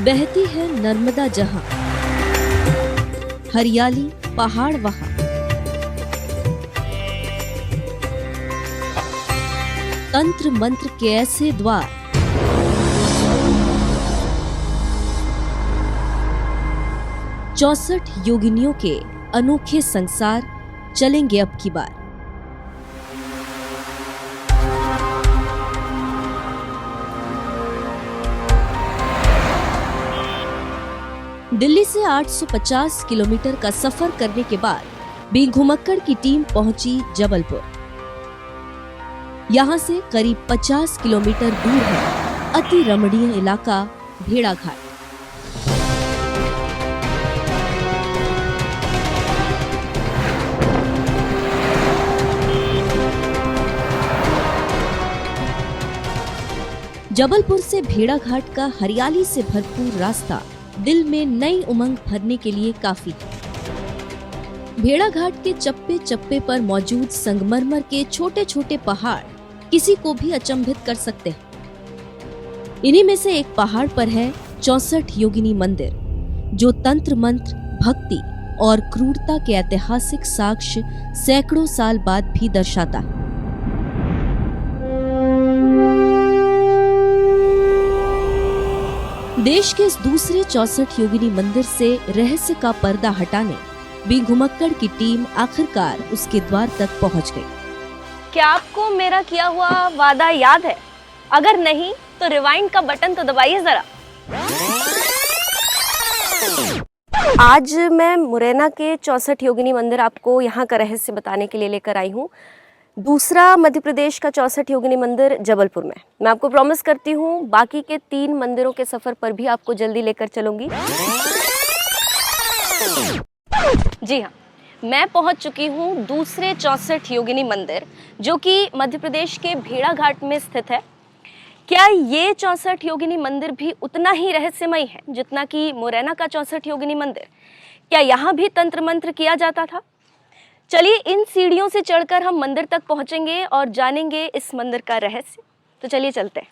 बहती है नर्मदा जहां, हरियाली पहाड़ वहां, तंत्र मंत्र के ऐसे द्वार, चौसठ योगिनियों के अनोखे संसार चलेंगे अब की बार। दिल्ली से 850 किलोमीटर का सफर करने के बाद बी घुमक्कड़ की टीम पहुंची जबलपुर। यहां से करीब 50 किलोमीटर दूर है अति रमणीय इलाका भेड़ाघाट। जबलपुर से भेड़ाघाट का हरियाली से भरपूर रास्ता दिल में नई उमंग भरने के लिए काफी है। भेड़ाघाट के चप्पे चप्पे पर मौजूद संगमरमर के छोटे छोटे पहाड़ किसी को भी अचंभित कर सकते हैं। इन्हीं में से एक पहाड़ पर है 64 योगिनी मंदिर, जो तंत्र मंत्र, भक्ति और क्रूरता के ऐतिहासिक साक्ष्य सैकड़ों साल बाद भी दर्शाता है। देश के इस दूसरे 64 योगिनी मंदिर से रहस्य का पर्दा हटाने बी घुमक्कड़ की टीम आखिरकार उसके द्वार तक पहुंच गई। क्या आपको मेरा किया हुआ वादा याद है? अगर नहीं तो रिवाइंड का बटन तो दबाइए जरा। आज मैं मुरैना के 64 योगिनी मंदिर आपको यहाँ का रहस्य बताने के लिए लेकर आई हूँ। दूसरा मध्य प्रदेश का 64 योगिनी मंदिर जबलपुर में। मैं आपको प्रॉमिस करती हूँ बाकी के 3 मंदिरों के सफर पर भी आपको जल्दी लेकर चलूंगी। जी हाँ, मैं पहुँच चुकी हूँ दूसरे 64 योगिनी मंदिर, जो कि मध्य प्रदेश के भेड़ाघाट में स्थित है। क्या ये 64 योगिनी मंदिर भी उतना ही रहस्यमय है जितना कि मुरैना का 64 योगिनी मंदिर? क्या यहाँ भी तंत्र मंत्र किया जाता था? चलिए इन सीढ़ियों से चढ़कर हम मंदिर तक पहुंचेंगे और जानेंगे इस मंदिर का रहस्य। तो चलिए चलते हैं।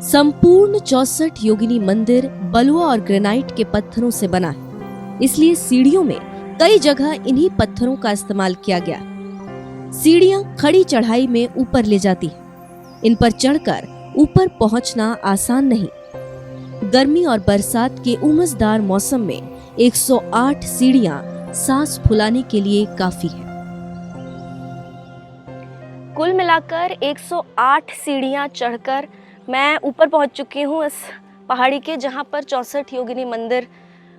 संपूर्ण 64 योगिनी मंदिर बलुआ और ग्रेनाइट के पत्थरों से बना है, इसलिए सीढ़ियों में कई जगह इन्हीं पत्थरों का इस्तेमाल किया गया। सीढ़ियां खड़ी चढ़ाई में ऊपर ले जाती हैं। इन पर चढ़कर ऊपर पहुंचना आसान नहीं। गर्मी और बरसात के उमसदार मौसम में 108 सीढ़ियां सांस फुलाने के लिए काफी है। कुल मिलाकर 108 सीढ़ियां चढ़कर मैं ऊपर पहुंच चुकी हूं इस पहाड़ी के, जहां पर 64 योगिनी मंदिर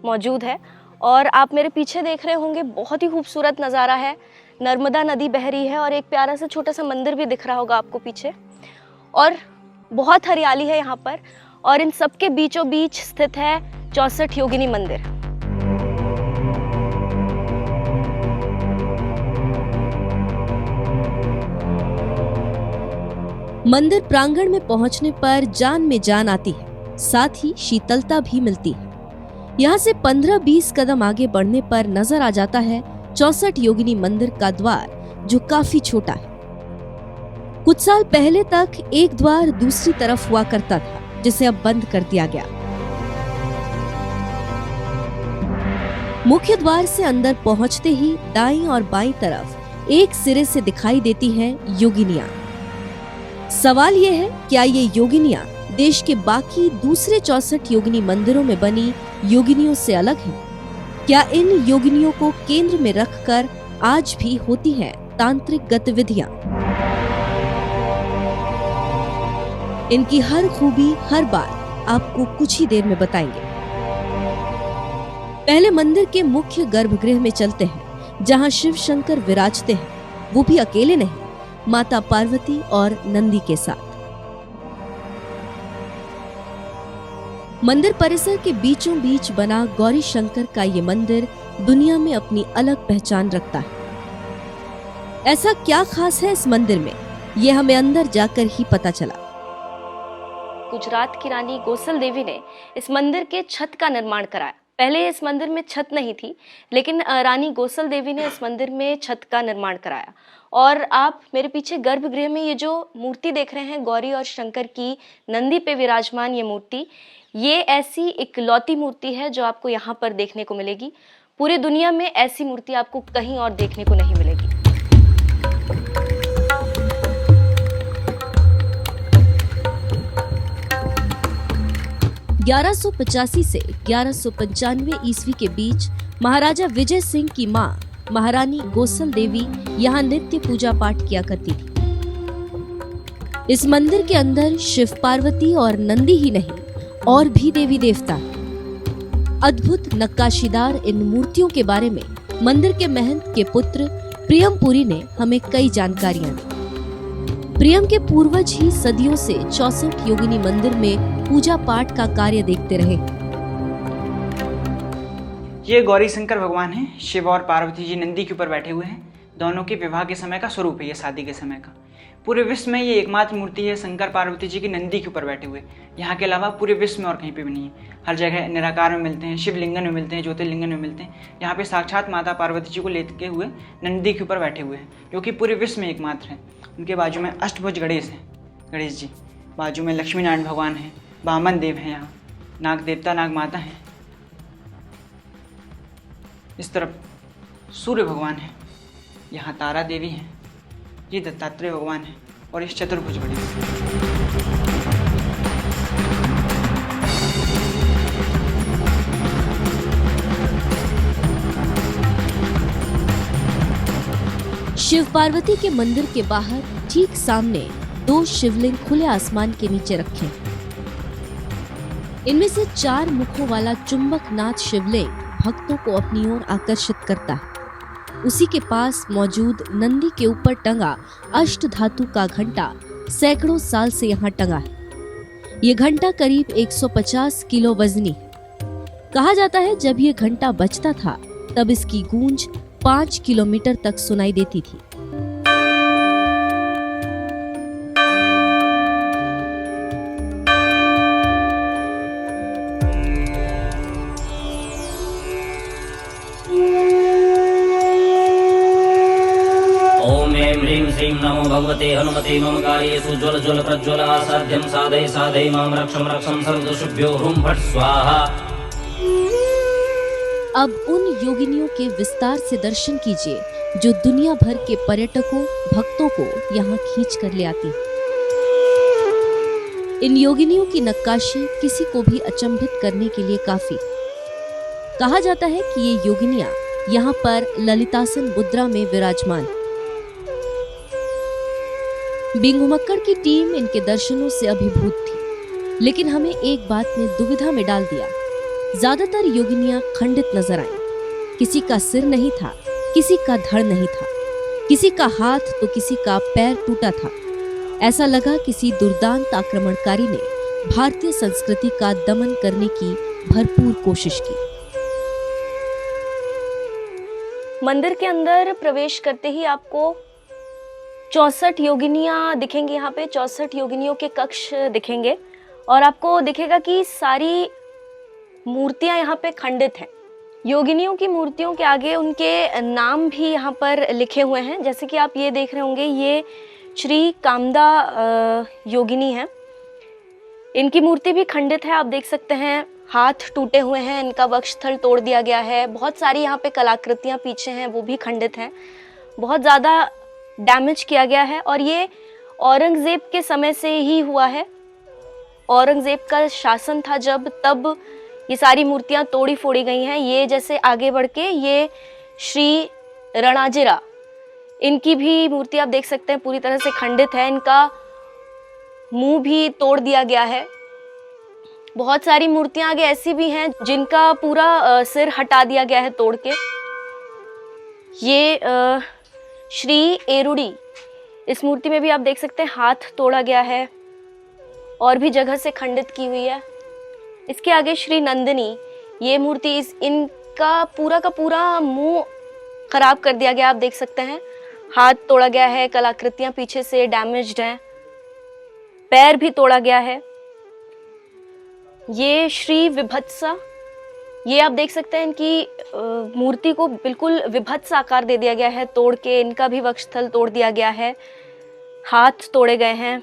मौजूद है। और आप मेरे पीछे देख रहे होंगे, बहुत ही खूबसूरत नज़ारा है। नर्मदा नदी बह रही है और एक प्यारा सा छोटा सा मंदिर भी दिख रहा होगा आपको पीछे, और बहुत हरियाली है यहाँ पर। और इन सब के बीचों बीच स्थित है 64 योगिनी मंदिर। मंदिर प्रांगण में पहुंचने पर जान में जान आती है, साथ ही शीतलता भी मिलती है। यहाँ से 15-20 कदम आगे बढ़ने पर नजर आ जाता है 64 योगिनी मंदिर का द्वार, जो काफी छोटा है। कुछ साल पहले तक एक द्वार दूसरी तरफ हुआ करता था, जिसे अब बंद कर दिया गया। मुख्य द्वार से अंदर पहुंचते ही दाईं और बाईं तरफ एक सिरे से दिखाई देती हैं योगिनियां। सवाल यह है, क्या ये योगिनियां देश के बाकी दूसरे 64 योगिनी मंदिरों में बनी योगिनियों से अलग हैं? क्या इन योगिनियों को केंद्र में रखकर आज भी होती हैं तांत्रिक गतिविधियां? इनकी हर खूबी हर बार आपको कुछ ही देर में बताएंगे। पहले मंदिर के मुख्य गर्भगृह में चलते हैं, जहां शिव शंकर विराजते हैं, वो भी अकेले नहीं, माता पार्वती और नंदी के साथ। मंदिर परिसर के बीचों बीच बना गौरी शंकर का ये मंदिर दुनिया में अपनी अलग पहचान रखता है। ऐसा क्या खास है इस मंदिर में, ये हमें अंदर जाकर ही पता चला। गुजरात की रानी गोसल देवी ने इस मंदिर के छत का निर्माण कराया। पहले इस मंदिर में छत नहीं थी, लेकिन रानी गोसल देवी ने इस मंदिर में छत का निर्माण कराया। और आप मेरे पीछे गर्भगृह में ये जो मूर्ति देख रहे हैं, गौरी और शंकर की नंदी पे विराजमान ये मूर्ति, ये ऐसी इकलौती मूर्ति है जो आपको यहाँ पर देखने को मिलेगी। पूरी दुनिया में ऐसी मूर्ति आपको कहीं और देखने को नहीं मिलेगी। 1185 से 1195 ईस्वी के बीच महाराजा विजय सिंह की मां महारानी गोसल देवी यहाँ नित्य पूजा पाठ किया करती थी। इस मंदिर के अंदर शिव पार्वती और नंदी ही नहीं और भी देवी देवता। अद्भुत नक्काशीदार इन मूर्तियों के बारे में मंदिर के महंत के पुत्र प्रियमपुरी ने हमें कई जानकारियां दी। प्रियम के पूर्वज ही सदियों से 64 योगिनी मंदिर में पूजा पाठ का कार्य देखते रहे। ये गौरी शंकर भगवान हैं। शिव और पार्वती जी नंदी के ऊपर बैठे हुए हैं। दोनों के विवाह के समय का स्वरूप है, ये शादी के समय का। पूरे विश्व में ये एकमात्र मूर्ति है शंकर पार्वती जी की नंदी के ऊपर बैठे हुए। यहाँ के अलावा पूरे विश्व में और कहीं पे भी नहीं है। हर जगह निराकार में मिलते हैं, शिवलिंगन में मिलते हैं, ज्योतिर्लिंगन में मिलते हैं। यहाँ पे साक्षात माता पार्वती जी को लेते हुए नंदी के ऊपर बैठे हुए हैं, जो कि पूरे विश्व में एकमात्र है। उनके बाजू में अष्टभुज गणेश हैं, गणेश जी। बाजू में लक्ष्मी नारायण भगवान हैं, वामन देव हैं, यहाँ नाग देवता नाग माता हैं। इस तरफ सूर्य भगवान हैं, यहाँ तारा देवी हैं, ये दत्तात्रेय भगवान हैं और इस चतुर्भुज गणेश। शिव पार्वती के मंदिर के बाहर ठीक सामने 2 शिवलिंग खुले आसमान के नीचे रखे। इनमें से 4 मुखों वाला चुंबकनाथ शिवलिंग भक्तों को अपनी ओर आकर्षित करता है। उसी के पास मौजूद नंदी के ऊपर टंगा अष्ट धातु का घंटा सैकड़ों साल से यहाँ टंगा है। ये घंटा करीब 150 किलो वजनी। कहा जाता है जब ये घंटा बजता था तब इसकी गूंज 5 किलोमीटर तक सुनाई देती थी। नमो भगवते हनुमते मम कार्येषु ज्वल ज्वल प्रज्वल आसाध्यं साधय साधय मां रक्षं रक्षं सर्वदोषभ्यो हुं फट् स्वाहा। अब उन योगिनियों के विस्तार से दर्शन कीजिए जो दुनिया भर के पर्यटकों भक्तों को यहाँ खींच कर ले आती। इन योगिनियों की नक्काशी किसी को भी अचंभित करने के लिए काफी। कहा जाता है कि ये योगिनियां यहाँ पर ललितासन मुद्रा में विराजमान। बिंगुमक्कड़ की टीम इनके दर्शनों से अभिभूत थी, लेकिन हमें एक बात ने दुविधा में डाल दिया। ज्यादातर योगिनियां खंडित नजर आईं। किसी का सिर नहीं था, किसी का धड़ नहीं था, किसी का हाथ तो किसी का पैर टूटा था। ऐसा लगा किसी दुर्दांत आक्रमणकारी ने भारतीय संस्कृति का दमन करने की भरपूर कोशिश की। मंदिर के अंदर प्रवेश करते ही आपको 64 योगिनियां दिखेंगी। यहाँ पे 64 योगिनियों के कक्ष दिखेंगे और आपको दिखेगा कि सारी मूर्तियां यहाँ पे खंडित हैं। योगिनियों की मूर्तियों के आगे उनके नाम भी यहाँ पर लिखे हुए हैं। जैसे कि आप ये देख रहे होंगे, ये श्री कामदा योगिनी है। इनकी मूर्ति भी खंडित है। आप देख सकते हैं हाथ टूटे हुए हैं, इनका वक्षस्थल तोड़ दिया गया है। बहुत सारी यहाँ पे कलाकृतियाँ पीछे हैं, वो भी खंडित हैं। बहुत ज़्यादा डैमेज किया गया है और ये औरंगजेब के समय से ही हुआ है। औरंगजेब का शासन था जब, तब ये सारी मूर्तियां तोड़ी फोड़ी गई हैं। ये जैसे आगे बढ़ के ये श्री रणाजिरा, इनकी भी मूर्ति आप देख सकते हैं पूरी तरह से खंडित है। इनका मुंह भी तोड़ दिया गया है। बहुत सारी मूर्तियां आगे ऐसी भी हैं जिनका पूरा सिर हटा दिया गया है तोड़ के। ये श्री एरुड़ी, इस मूर्ति में भी आप देख सकते हैं हाथ तोड़ा गया है और भी जगह से खंडित की हुई है। इसके आगे श्री नंदिनी, ये मूर्ति इनका पूरा का पूरा मुंह खराब कर दिया गया। आप देख सकते हैं हाथ तोड़ा गया है, कलाकृतियां पीछे से डैमेज्ड हैं, पैर भी तोड़ा गया है। ये श्री विभत्सा, ये आप देख सकते हैं इनकी मूर्ति को बिल्कुल विभत्स आकार दे दिया गया है, तोड़ के इनका भी वक्षस्थल तोड़ दिया गया है, हाथ तोड़े गए हैं,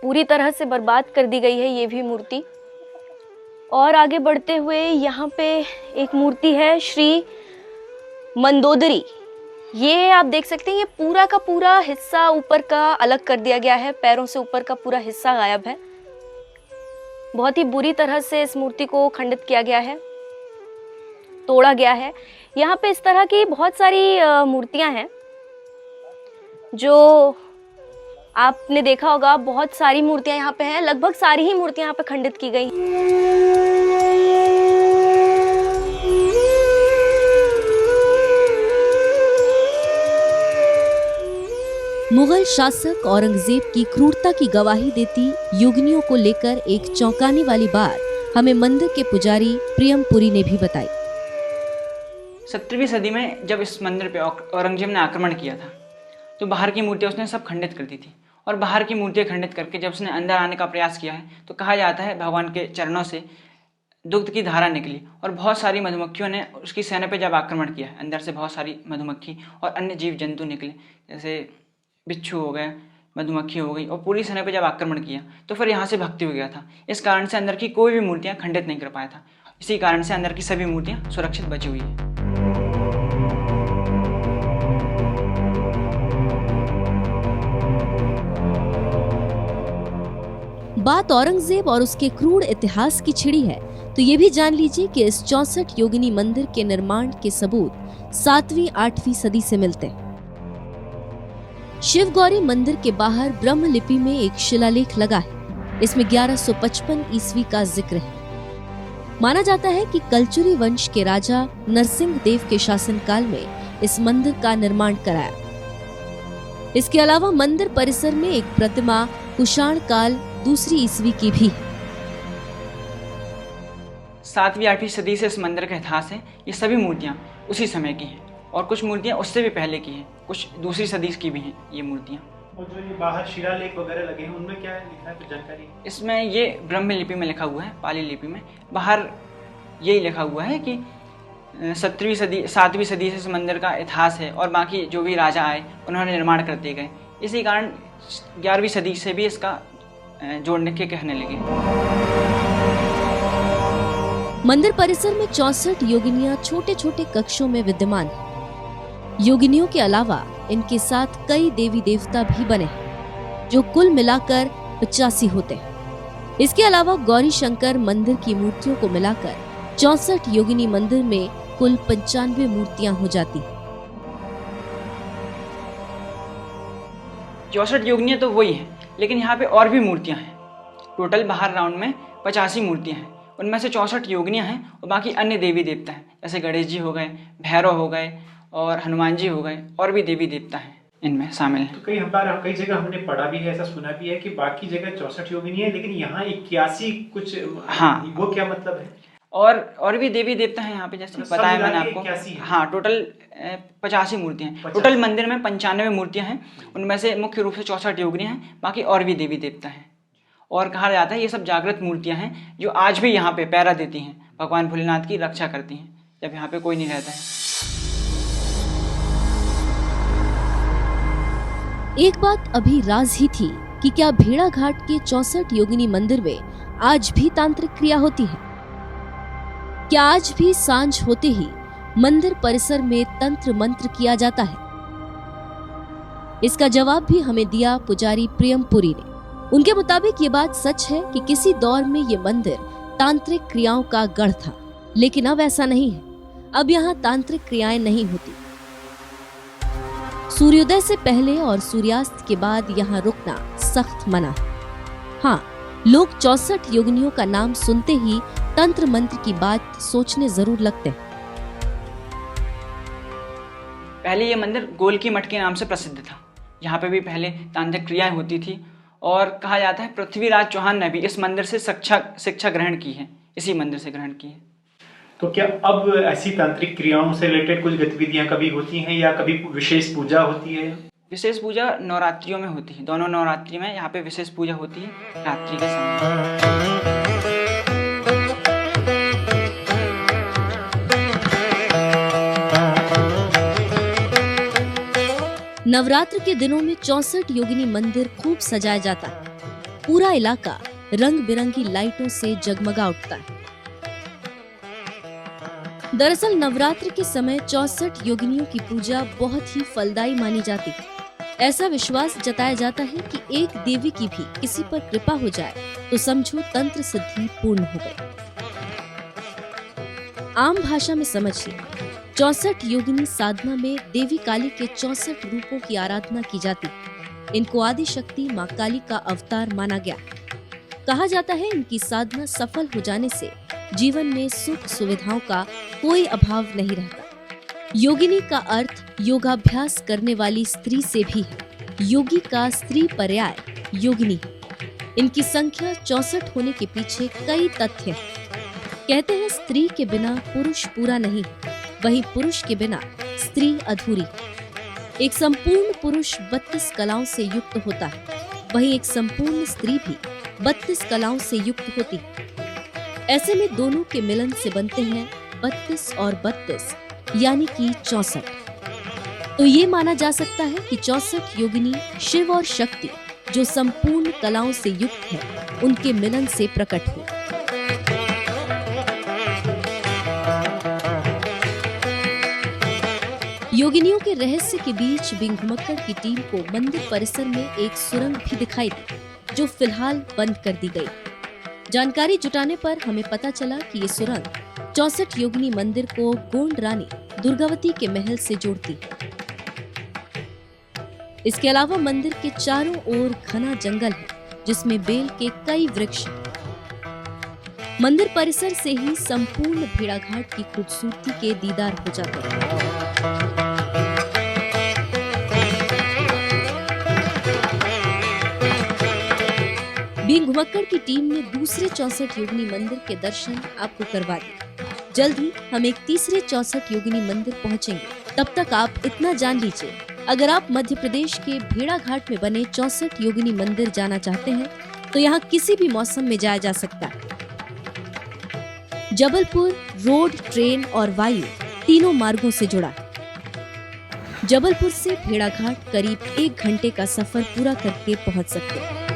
पूरी तरह से बर्बाद कर दी गई है ये भी मूर्ति। और आगे बढ़ते हुए यहाँ पे एक मूर्ति है श्री मंदोदरी। ये आप देख सकते हैं ये पूरा का पूरा हिस्सा ऊपर का अलग कर दिया गया है, पैरों से ऊपर का पूरा हिस्सा गायब है। बहुत ही बुरी तरह से इस मूर्ति को खंडित किया गया है, तोड़ा गया है। यहाँ पे इस तरह की बहुत सारी मूर्तियाँ हैं जो आपने देखा होगा, बहुत सारी मूर्तियाँ यहाँ पे हैं, लगभग सारी ही मूर्तियाँ यहाँ पे खंडित की गई। मुगल शासक औरंगजेब की क्रूरता की गवाही देती योगिनियों को लेकर एक चौंकाने वाली बात हमें मंदिर के पुजारी प्रियमपुरी ने भी बताई। 17वीं सदी में जब इस मंदिर पे औरंगजेब ने आक्रमण किया था तो बाहर की मूर्तियाँ उसने सब खंडित कर दी थी, और बाहर की मूर्तियाँ खंडित करके जब उसने अंदर आने का प्रयास किया है तो कहा जाता है भगवान के चरणों से दुग्ध की धारा निकली और बहुत सारी मधुमक्खियों ने उसकी सेना पे जब आक्रमण किया है, अंदर से बहुत सारी मधुमक्खी और अन्य जीव जंतु निकले, जैसे बिच्छू हो गए, मधुमक्खी हो गई, और पूरी सेना पे जब आक्रमण किया तो फिर यहाँ से भक्ति हो गया था। इस कारण से अंदर की कोई भी मूर्तियाँ खंडित नहीं कर पाया था। इसी कारण से अंदर की सभी मूर्तियाँ सुरक्षित बची हुई है। बात औरंगजेब और उसके क्रूर इतिहास की छिड़ी है तो ये भी जान लीजिए कि इस 64 योगिनी मंदिर के निर्माण के सबूत 7वीं-8वीं सदी से मिलते हैं। शिव गौरी मंदिर के बाहर ब्रह्म लिपि में एक शिलालेख लगा है। इसमें 1155 ईस्वी का जिक्र है। माना जाता है कि कलचुरी वंश के राजा नरसिंह देव के शासनकाल में इस मंदिर का निर्माण कराया। इसके अलावा मंदिर परिसर में एक प्रतिमा कुषाण काल 2री ईस्वी की भी है। 7वीं-8वीं सदी से इस मंदिर का इतिहास है। ये सभी मूर्तियाँ उसी समय की हैं और कुछ मूर्तियाँ उससे भी पहले की हैं, कुछ 2री सदी की भी हैं ये मूर्तियाँ। और जो ये बाहर शिलालेख वगैरह लगे हैं उनमें क्या लिखा है, कुछ जानकारी? इसमें ये ब्रह्म लिपि में लिखा हुआ है, पाली लिपि में। बाहर यही लिखा हुआ है कि 7वीं सदी से इस मंदिर का इतिहास है और बाकी जो भी राजा आए उन्होंने निर्माण करते गए। इसी कारण 11वीं सदी से भी इसका जोड़ने के कहने लगे। मंदिर परिसर में 64 योगिनियां छोटे छोटे कक्षों में विद्यमान हैं। योगिनियों के अलावा इनके साथ कई देवी देवता भी बने हैं जो कुल मिलाकर 85 होते हैं। इसके अलावा गौरी शंकर मंदिर की मूर्तियों को मिलाकर 64 योगिनी मंदिर में कुल 95 मूर्तियां हो जाती हैं। 64 योगिनियाँ तो वही हैं, लेकिन यहाँ पे और भी मूर्तियाँ हैं। टोटल बाहर राउंड में 85 मूर्तियाँ हैं। उनमें से 64 योगिनियाँ हैं और बाकी अन्य देवी देवता हैं, जैसे गणेश जी हो गए, भैरव हो गए और हनुमान जी हो गए, और भी देवी देवता हैं इनमें शामिल हैं। तो कई जगह हमने पढ़ा भी है, ऐसा सुना भी है कि बाकी जगह 64 योगिनी है लेकिन यहाँ 81 कुछ। हाँ, वो क्या मतलब है? और भी देवी देवता हैं यहाँ पे, जैसे बताया मैंने आपको। हाँ, टोटल 85 मूर्तियाँ हैं। टोटल मंदिर में 95 मूर्तियाँ हैं, उनमें से मुख्य रूप से 64 योगिनियाँ हैं, बाकी और भी देवी देवता हैं। और कहा जाता है ये सब जागृत मूर्तियाँ हैं जो आज भी यहाँ पे पहरा देती हैं, भगवान भोलेनाथ की रक्षा करती हैं जब यहाँ पे कोई नहीं रहता है। एक बात अभी राज ही थी कि क्या भेड़ा घाट के 64 योगिनी मंदिर में आज भी तांत्रिक क्रिया होती है? क्या आज भी सांझ होते ही मंदिर परिसर में तंत्र मंत्र किया जाता है? इसका जवाब भी हमें दिया पुजारी प्रियमपुरी ने। उनके मुताबिक ये बात सच है कि किसी दौर में ये मंदिर तांत्रिक क्रियाओं का गढ़ था, लेकिन अब ऐसा नहीं है। अब यहाँ तांत्रिक क्रियाएं नहीं होती। सूर्योदय से पहले और सूर्यास्त के बाद यहाँ रुकना सख्त मना है। हाँ, लोग 64 योगिनियों का नाम सुनते ही तंत्र मंत्र की बात सोचने जरूर लगते हैं। पहले ये मंदिर गोल की मठ के नाम से प्रसिद्ध था। यहाँ पे भी पहले तांत्रिक क्रियाएं होती थी और कहा जाता है पृथ्वीराज चौहान ने भी इस मंदिर से शिक्षा ग्रहण की है, इसी मंदिर से ग्रहण की है। तो क्या अब ऐसी तांत्रिक क्रियाओं से रिलेटेड कुछ गतिविधियां कभी होती हैं या कभी विशेष पूजा होती है? विशेष पूजा नवरात्रियों में होती है। दोनों नवरात्रि में यहाँ पे विशेष पूजा होती है रात्रि के समय। नवरात्र के दिनों में 64 योगिनी मंदिर खूब सजाया जाता है। पूरा इलाका रंग बिरंगी लाइटों से जगमगा उठता है। दरअसल नवरात्र के समय 64 योगिनियों की पूजा बहुत ही फलदायी मानी जाती है। ऐसा विश्वास जताया जाता है कि एक देवी की भी किसी पर कृपा हो जाए तो समझो तंत्र सिद्धि पूर्ण हो गई। आम भाषा में समझिए, 64 योगिनी साधना में देवी काली के 64 रूपों की आराधना की जाती है। इनको आदि शक्ति माँ काली का अवतार माना गया। कहा जाता है इनकी साधना सफल हो जाने से जीवन में सुख सुविधाओं का कोई अभाव नहीं रहता। योगिनी का अर्थ योगाभ्यास करने वाली स्त्री से भी है। योगी का स्त्री पर्याय योगिनी है। इनकी संख्या 64 होने के पीछे कई तथ्य हैं। कहते हैं स्त्री के बिना पुरुष पूरा नहीं, वहीं पुरुष के बिना स्त्री अधूरी। एक संपूर्ण पुरुष 32 कलाओं से युक्त होता है, वहीं एक संपूर्ण स्त्री भी 32 कलाओं से युक्त होती है। ऐसे में दोनों के मिलन से बनते हैं 32 और 32 यानी कि 64। तो ये माना जा सकता है कि 64 योगिनी शिव और शक्ति जो संपूर्ण कलाओं से युक्त है, उनके मिलन से प्रकट हुई। योगिनियों के रहस्य के बीच बिंग घुमक्कड़ की टीम को मंदिर परिसर में एक सुरंग भी दिखाई दी, जो फिलहाल बंद कर दी गई। जानकारी जुटाने पर हमें पता चला कि ये सुरंग 64 योगिनी मंदिर को गोंड रानी दुर्गावती के महल से जोड़ती है। इसके अलावा मंदिर के चारों ओर घना जंगल है, जिसमें बेल के कई वृक्ष हैं। मंदिर परिसर से ही संपूर्ण भेड़ाघाट की खूबसूरती के दीदार हो जाते हैं। बिंग घुमक्कड़ की टीम ने दूसरे 64 योगिनी मंदिर के दर्शन आपको करवा दिए। जल्द ही हम एक तीसरे 64 योगिनी मंदिर पहुंचेंगे। तब तक आप इतना जान लीजिए, अगर आप मध्य प्रदेश के भेड़ाघाट में बने 64 योगिनी मंदिर जाना चाहते हैं तो यहाँ किसी भी मौसम में जाया जा सकता है। जबलपुर रोड, ट्रेन और वायु तीनों मार्गों से जुड़ा है। जबलपुर से भेड़ाघाट करीब 1 घंटे का सफर पूरा करके पहुंच सकते हैं।